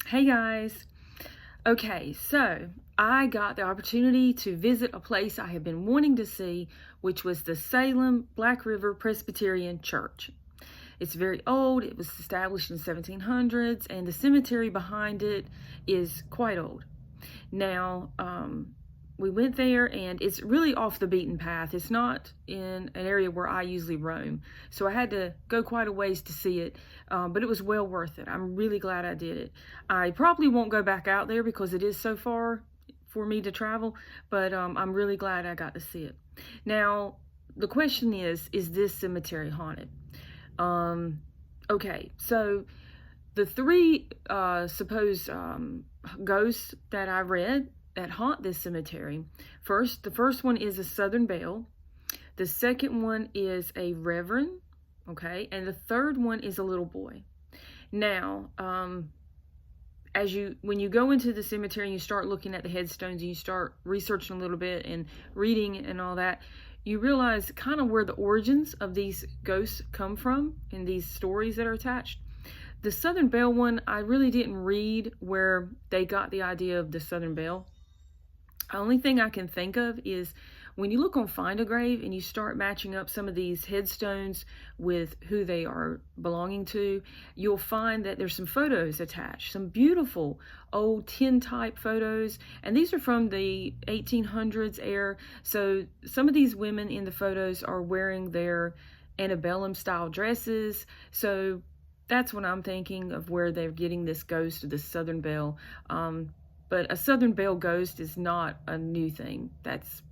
Hey guys. Okay, so I got the opportunity to visit a place I have been wanting to see, which was the Salem Black River Presbyterian Church. It's very old. It was established in the 1700s, and the cemetery behind it is quite old. Now, we went there, and it's really off the beaten path. It's not in an area where I usually roam, so I had to go quite a ways to see it, but it was well worth it. I'm really glad I did it. I probably won't go back out there because it is so far for me to travel, but I'm really glad I got to see it. Now, the question is this cemetery haunted? Okay, so the three supposed ghosts that I read that haunt this cemetery. The first one is a Southern Belle. The second one is a Reverend, okay, and the third one is a little boy. Now, when you go into the cemetery and you start looking at the headstones and you start researching a little bit and reading and all that, you realize kind of where the origins of these ghosts come from and these stories that are attached. The Southern Belle one, I really didn't read where they got the idea of the Southern Belle. The only thing I can think of is when you look on Find a Grave and you start matching up some of these headstones with who they are belonging to, you'll find that there's some photos attached, some beautiful old tintype photos, and these are from the 1800s era. So some of these women in the photos are wearing their antebellum style dresses. So that's what I'm thinking of where they're getting this ghost of the Southern Belle. But a Southern Belle ghost is not a new thing. That's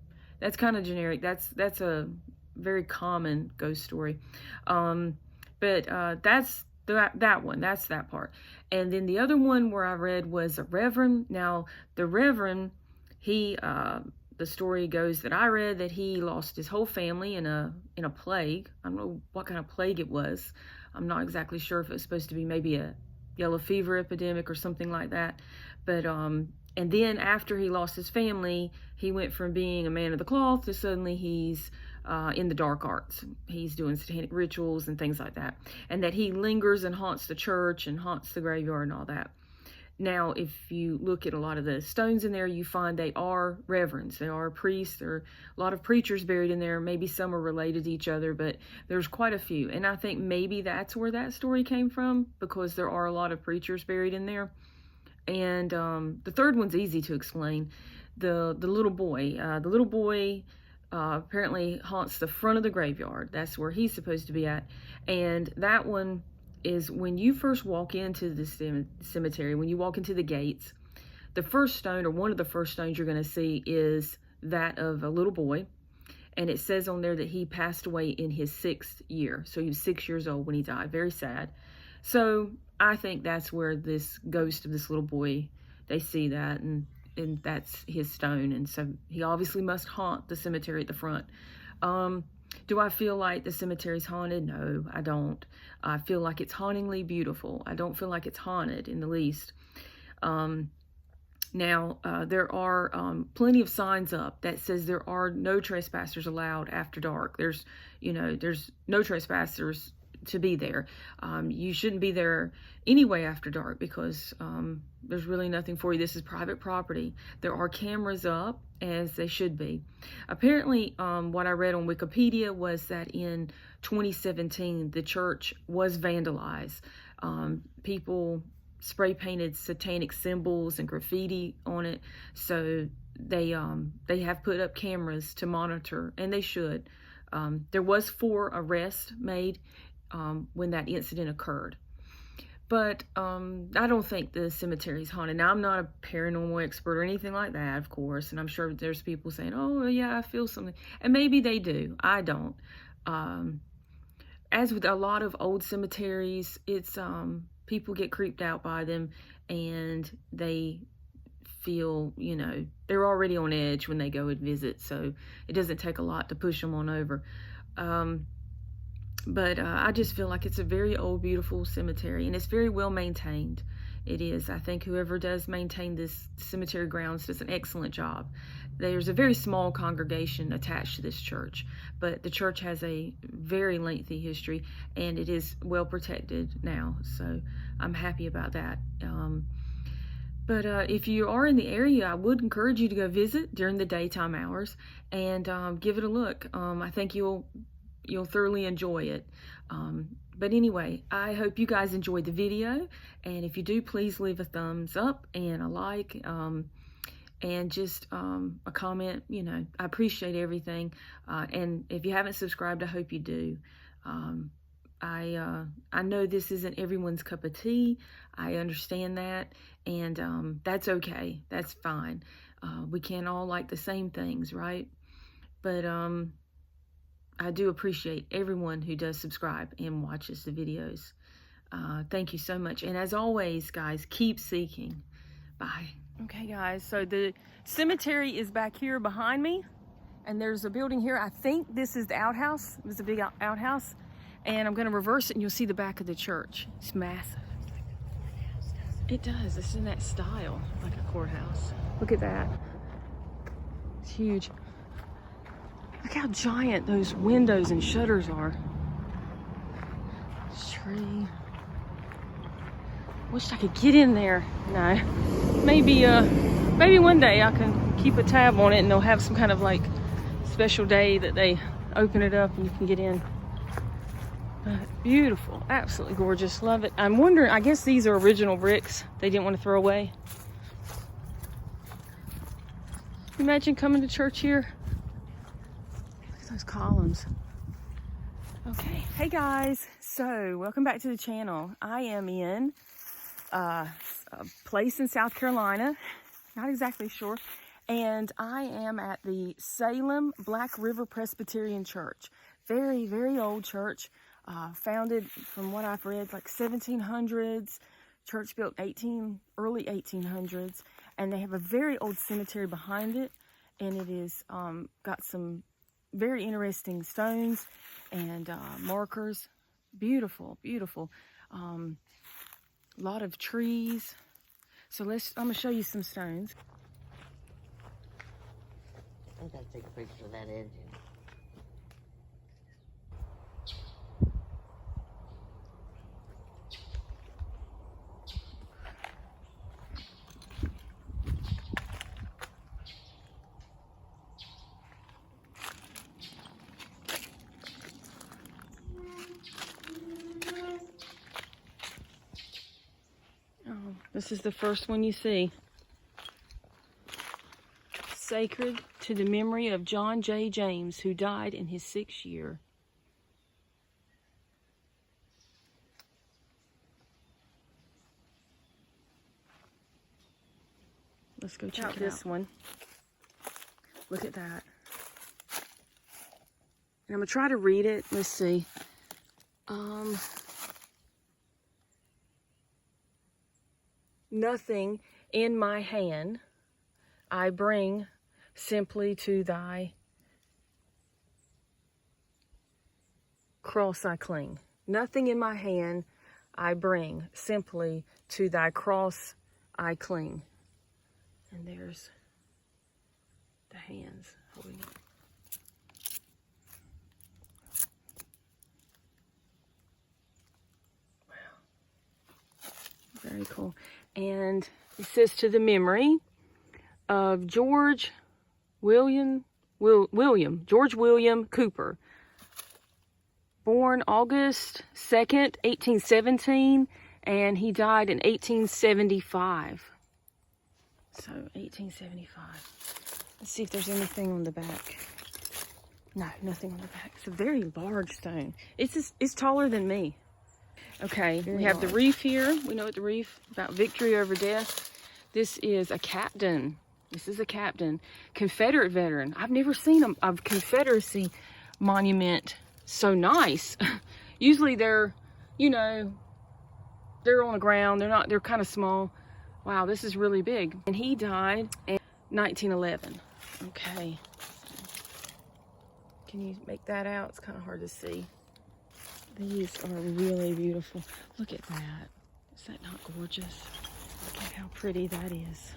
kind of generic. That's a very common ghost story. But that's that one. That's that part. And then the other one where I read was a Reverend. Now the Reverend, the story goes that I read that he lost his whole family in a plague. I don't know what kind of plague it was. I'm not exactly sure if it was supposed to be maybe a yellow fever epidemic or something like that. But and then after he lost his family, he went from being a man of the cloth to suddenly he's in the dark arts. He's doing satanic rituals and things like that. And that he lingers and haunts the church and haunts the graveyard and all that. Now, if you look at a lot of the stones in there, you find they are reverends. They are priests. There are a lot of preachers buried in there. Maybe some are related to each other, but there's quite a few. And I think maybe that's where that story came from, because there are a lot of preachers buried in there. And the third one's easy to explain. The little boy. The little boy apparently haunts the front of the graveyard. That's where he's supposed to be at. And that one is when you first walk into the cemetery, when you walk into the gates, the first stone, or one of the first stones you're going to see, is that of a little boy. And it says on there that he passed away in his 6th year. So he was 6 years old when he died. Very sad. So I think that's where this ghost of this little boy, they see that, and that's his stone. And so he obviously must haunt the cemetery at the front. Do I feel like the cemetery's haunted? No, I don't. I feel like it's hauntingly beautiful. I don't feel like it's haunted in the least. Now, there are plenty of signs up that says there are no trespassers allowed after dark. There's no trespassers to be there. You shouldn't be there anyway after dark because there's really nothing for you. This is private property. There are cameras up, as they should be. Apparently, what I read on Wikipedia was that in 2017, the church was vandalized. People spray painted satanic symbols and graffiti on it. So they have put up cameras to monitor, and they should. There was 4 arrests made when that incident occurred. But I don't think the cemetery's haunted. Now, I'm not a paranormal expert or anything like that, of course, and I'm sure there's people saying, oh, yeah, I feel something. And maybe they do. I don't. As with a lot of old cemeteries, it's people get creeped out by them, and they feel, they're already on edge when they go and visit, so it doesn't take a lot to push them on over. But I just feel like it's a very old, beautiful cemetery, and it's very well maintained. It is. I think whoever does maintain this cemetery grounds does an excellent job. There's a very small congregation attached to this church, but the church has a very lengthy history, and it is well protected now, so I'm happy about that. But if you are in the area, I would encourage you to go visit during the daytime hours and give it a look. I think you'll thoroughly enjoy it. But anyway, I hope you guys enjoyed the video, and if you do, please leave a thumbs up and a like, and just a comment. You know, I appreciate everything. And if you haven't subscribed, I hope you do. I know this isn't everyone's cup of tea. I understand that, and that's okay. That's fine. We can't all like the same things, right? But I do appreciate everyone who does subscribe and watches the videos. Thank you so much. And as always, guys, keep seeking. Bye. Okay, guys, so the cemetery is back here behind me, and there's a building here. I think this is the outhouse. It was a big outhouse. And I'm going to reverse it, and you'll see the back of the church. It's massive. It does. It's in that style, like a courthouse. Look at that. It's huge. Look how giant those windows and shutters are. Tree. Wish I could get in there. No. Maybe one day I can keep a tab on it, and they'll have some kind of like special day that they open it up and you can get in. Beautiful, absolutely gorgeous, love it. I'm wondering, I guess these are original bricks they didn't want to throw away. Imagine coming to church here. Look at those columns. Okay, hey guys, so welcome back to the channel. I am in a place in South Carolina, not exactly sure, and I am at the Salem Black River Presbyterian Church. Very, very old church. Founded, from what I've read, like 1700s, church built early 1800s, and they have a very old cemetery behind it, and it is got some very interesting stones and markers. Beautiful, beautiful. A lot of trees. So I'm gonna show you some stones. I gotta take a picture of that engine. This is the first one you see. Sacred to the memory of John J. James, who died in his 6th year. Let's go check this one. Look at that. And I'm gonna try to read it. Let's see. Nothing in my hand I bring, simply to thy cross I cling. Nothing in my hand I bring, simply to thy cross I cling. And there's the hands holding it. Wow. Very cool. And it says, to the memory of George William Cooper, born August 2nd, 1817, and he died in 1875. So 1875. Let's see if there's anything on the back. No, nothing on the back. It's a very large stone. It's taller than me. Okay, we have the wreath here. We know what the wreath about victory over death. This is a captain. This is a captain, Confederate veteran. I've never seen a Confederacy monument so nice. Usually they're, you know, they're on the ground. They're kind of small. Wow, this is really big. And he died in 1911. Okay. Can you make that out? It's kind of hard to see. These are really beautiful. Look at that. Is that not gorgeous? Look at how pretty that is.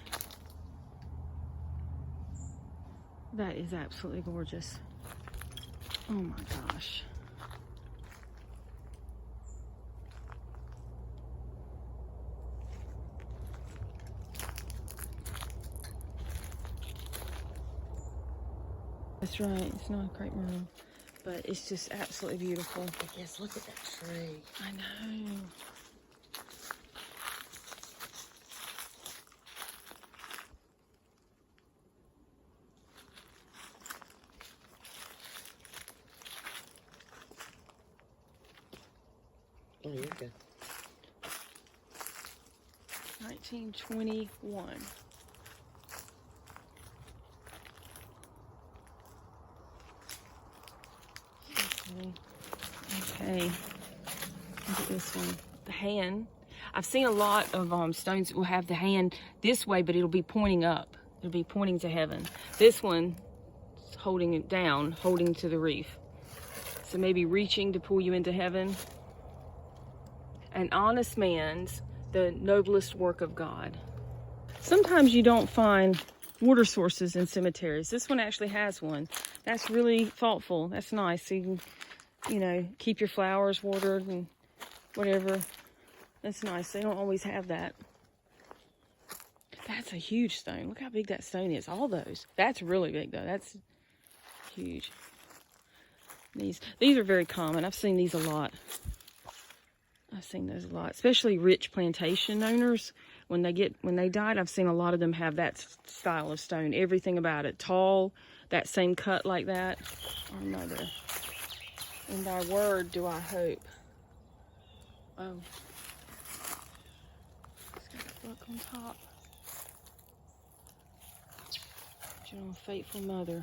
That is absolutely gorgeous. Oh my gosh. That's right. It's not a crepe myrtle, but it's just absolutely beautiful. Yes, look at that tree. I know. Oh, you're good. 1921. Okay. Look at this one. The hand. I've seen a lot of stones that will have the hand this way, but it'll be pointing up. It'll be pointing to heaven. This one is holding it down, holding to the reef. So maybe reaching to pull you into heaven. An honest man's the noblest work of God. Sometimes you don't find water sources in cemeteries. This one actually has one. That's really thoughtful. That's nice. So you can, you know, keep your flowers watered and whatever. That's nice. They don't always have that. That's a huge stone. Look how big that stone is. All those. That's really big though. That's huge. These are very common. I've seen these a lot. I've seen those a lot, especially rich plantation owners. When they died, I've seen a lot of them have that style of stone. Everything about it, tall, that same cut like that. Our mother. In thy word do I hope. Oh, it's got a book on top. Your faithful mother.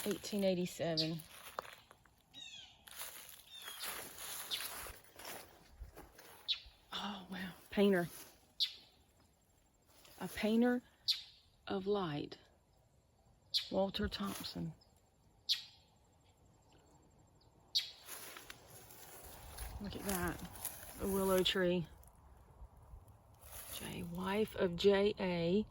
$1887. Oh wow, painter. A painter of light. Walter Thompson. Look at that. A willow tree. Wife of J.A.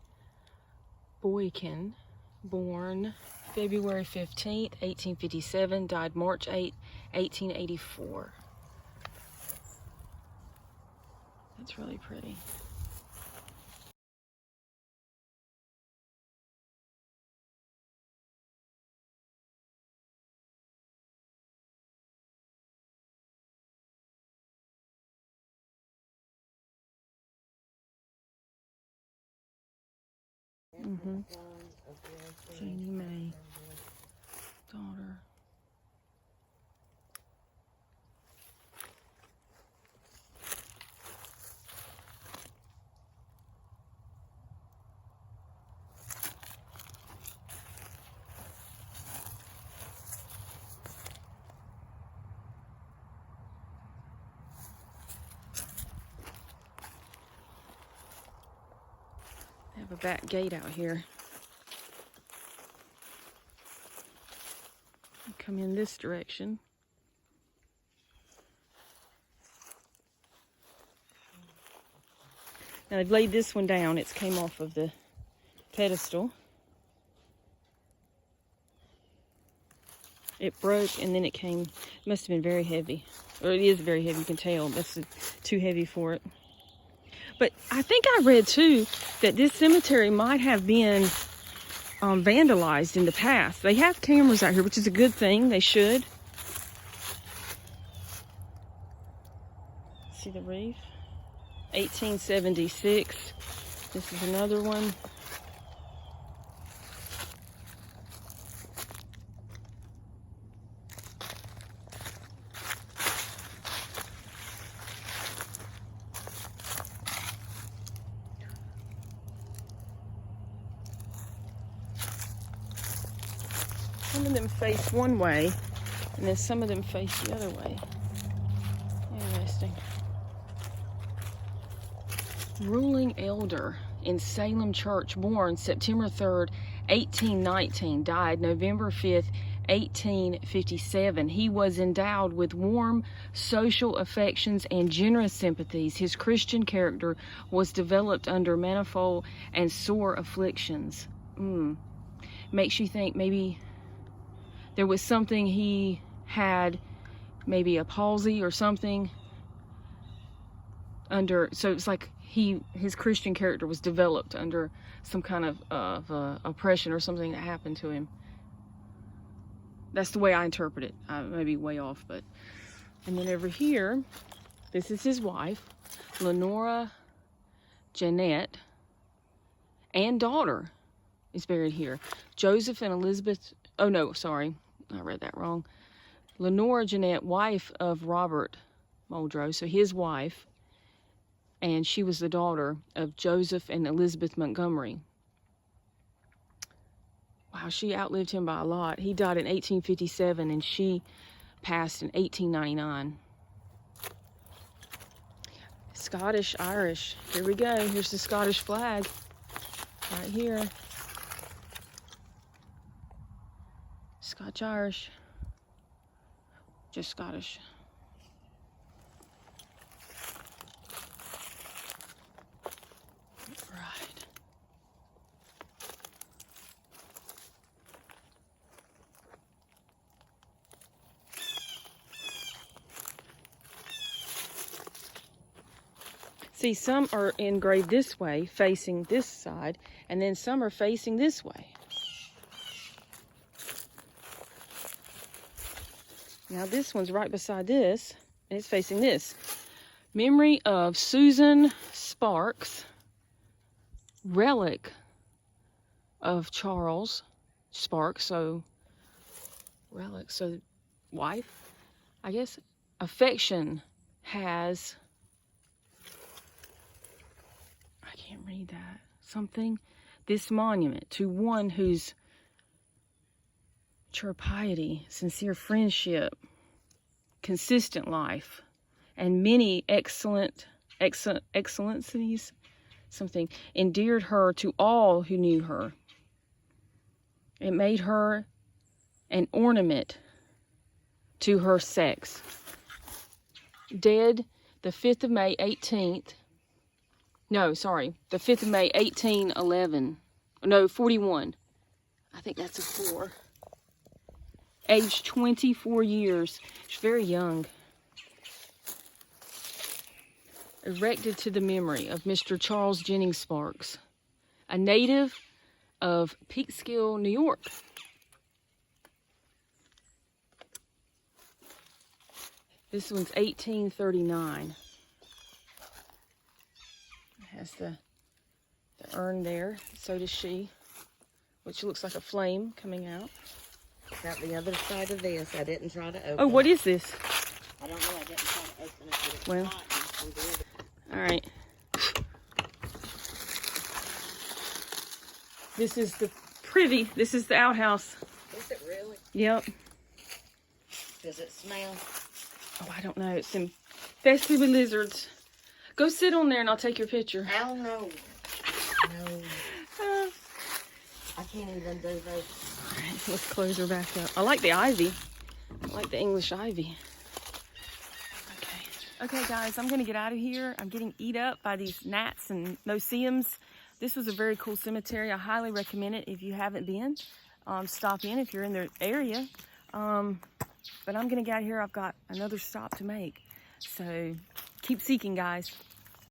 Boykin, born February 15th, 1857, died March 8, 1884. That's really pretty. Mm-hmm. Janie Mae, daughter. They have a back gate out here. Come in this direction. Now they've laid this one down. It's came off of the pedestal. It broke and then it came. It must have been very heavy. Or it is very heavy, you can tell. That's too heavy for it. But I think I read too that this cemetery might have been vandalized in the past. They have cameras out here, which is a good thing. They should. See the reef? 1876. This is another one. Some of them face one way, and then some of them face the other way. Interesting. Ruling elder in Salem Church, born September 3rd, 1819, died November 5th, 1857. He was endowed with warm social affections and generous sympathies. His Christian character was developed under manifold and sore afflictions. Makes you think maybe there was something he had maybe a palsy or something under, so it's like his Christian character was developed under some kind of oppression or something that happened to him. That's the way I interpret it. I may be way off, but. And then over here, this is his wife, Lenora Jeanette, and daughter is buried here. Joseph and Elizabeth, oh no, sorry, I read that wrong. Lenora Jeanette, wife of Robert Muldrow, so his wife, and she was the daughter of Joseph and Elizabeth Montgomery. Wow, she outlived him by a lot. He died in 1857 and she passed in 1899. Scotch-Irish. Here we go. Here's the Scottish flag right here. Scotch-Irish. Just Scottish. Right. See, some are engraved this way, facing this side, and then some are facing this way. Now this one's right beside this, and it's facing this. Memory of Susan Sparks, relic of Charles Sparks, so relic, so wife, I guess. Affection has, I can't read that, something, this monument to one whose mature piety, sincere friendship, consistent life, and many excellencies, something, endeared her to all who knew her. It made her an ornament to her sex. Dead the 5th of May, the 5th of May, 1811. No, 41. I think that's a 4. Aged 24 years. She's very young. Erected to the memory of Mr. Charles Jennings Sparks, a native of Peekskill, New York. This one's 1839. It has the urn there. So does she, which looks like a flame coming out. Got the other side of this. I didn't try to open. Oh, what is this? I don't know. I didn't try to open it. But it's Well, hot. All right. This is the privy. This is the outhouse. Is it really? Yep. Does it smell? Oh, I don't know. It's infested with lizards. Go sit on there and I'll take your picture. Hell no. No. I can't even do those. All right, let's close her back up. I like the ivy. I like the English ivy. Okay, guys, I'm going to get out of here. I'm getting eat up by these gnats and no-see-ums. This was a very cool cemetery. I highly recommend it if you haven't been. Stop in if you're in the area. But I'm going to get out of here. I've got another stop to make. So keep seeking, guys.